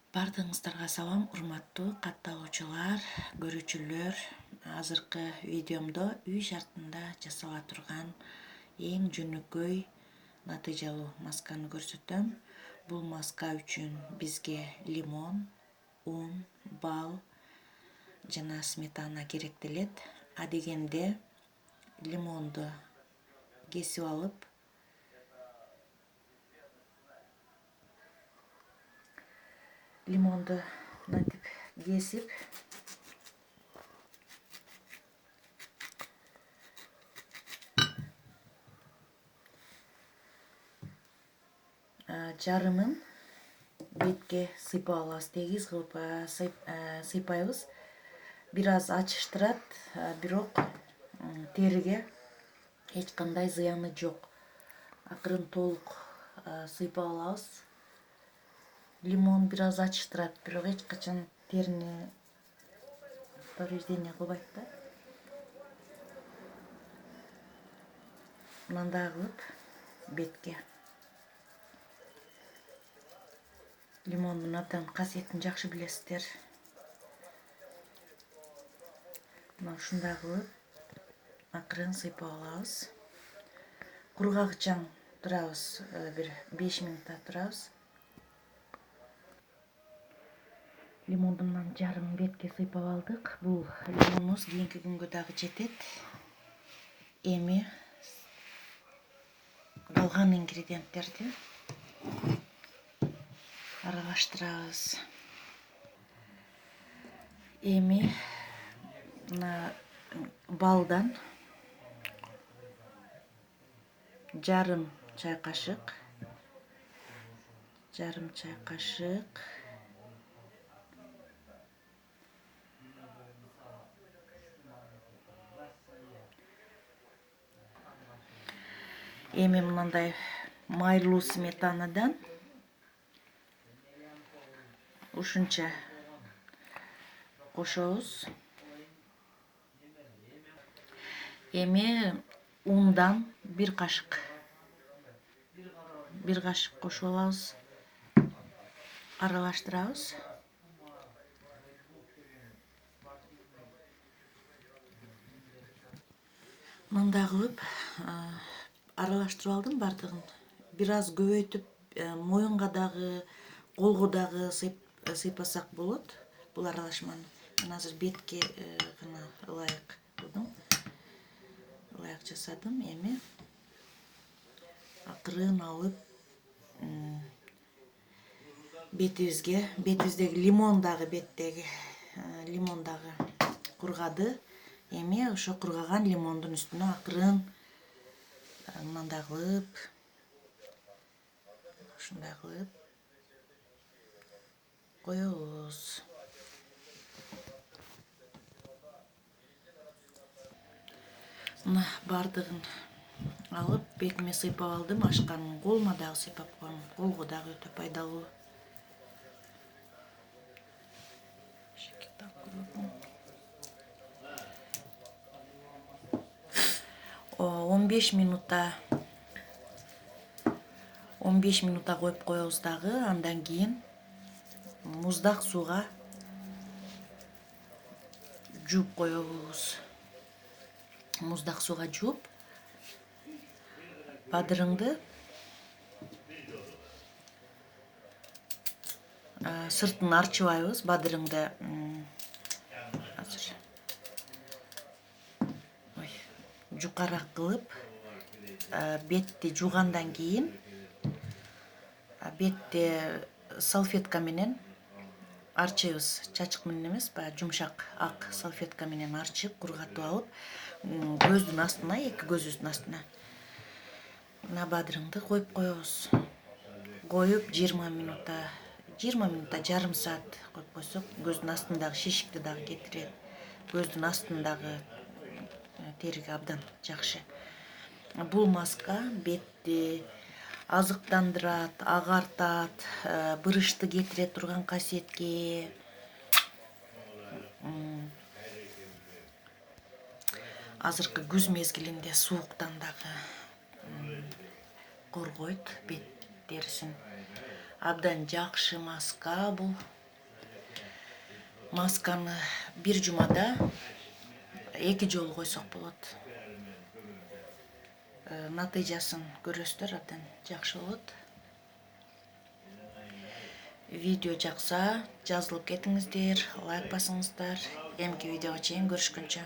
Бардыгыңыздарга салам, урматтуу катталуучулар, көрүүчүлөр. Азыркы видеомдо үй шартында жасала турган эң жөнөкөй натыйжалуу масканы көрсөтөм. Бул маска үчүн бизге лимон, ун, бал жана сметана керектелет. Адегенде лимонду кесип алып, мынтип кесип, жарымын бетке сыйпап алабыз. Тегиз кылып сыйпайбыз. Бир аз ачыштырат, бирок териге эч кандай зыяны жок. Акырын толук сыйпап алабыз. Лимон бир аз ачыштырат, бирок эч качан терини повреждение кылбайт да. Мындай кылып бетке лимондун абдан касиетин жакшы билесиздер. Мына ушундай кылып акырын сыйпап алабыз. Кургагычаң турабыз, бир 5 минутта турабыз. Лимондун жарымын бетке сыйпап алдык. Бул лимонубуз кийинки күнгө дагы жетет. Эми калган ингредиенттерди аралаштырабыз. Эми мына балдан жарым чай кашык, эми мындай майлуу сметанадан ушунча кошобуз. Эми ундан бир кашык кошуп алабыз, аралаштырабыз. Мындай кылып аралаштырып алдым бардыгын. Бир аз көбөйтүп, моюнга дагы, колго дагы сыйпасак болот бул аралашманы. Мен азыр бетке гана ылайык кылдым, ылайык жасадым. Эми акырын алып бетибиздеги лимон дагы кургады. Эми ошо кургаган лимондун үстүнө акырын мындай кылып, ушундай кылып коебуз. Мына бардыгын алып бетиме сыйпап алдым. Ашканын колума дагы сыйпап коем. Колго дагы өтө пайдалуу. 15 минутта коюп коебуз дагы. Андан кийин муздак сууга жууп коебуз. Муздак сууга жууп, бадырыңды сыртын арчыбайбыз. Бадырыңды азыр жукарак кылып, бетти жуугандан кийин бетти салфетка менен арчыбыз. Чачык менен эмес, баягы жумшак ак салфетка менен арчып, кургатып алып, көздүн астына, эки көзүбүздүн астына мына бадырыңды коюп коебуз. Коюп 20 минутта, жарым саат коюп койсок, көздүн астындагы шишикти дагы кетирет. Көздүн астындагы териге абдан жакшы. Бул маска бетти азыктандырат, агартат, бырышты кетире турган касиетке. Азыркы күз мезгилинде сууктан дагы коргойт бет терисин. Абдан жакшы маска бул. Масканы бир жумада 2 жолу койсок болот. Натыйжасын көрөсүздөр, абдан жакшы болот. Видео жакса жазылып кетиңиздер, лайк басыңыздар. Эмки видеого чейин көрүшкөнчө.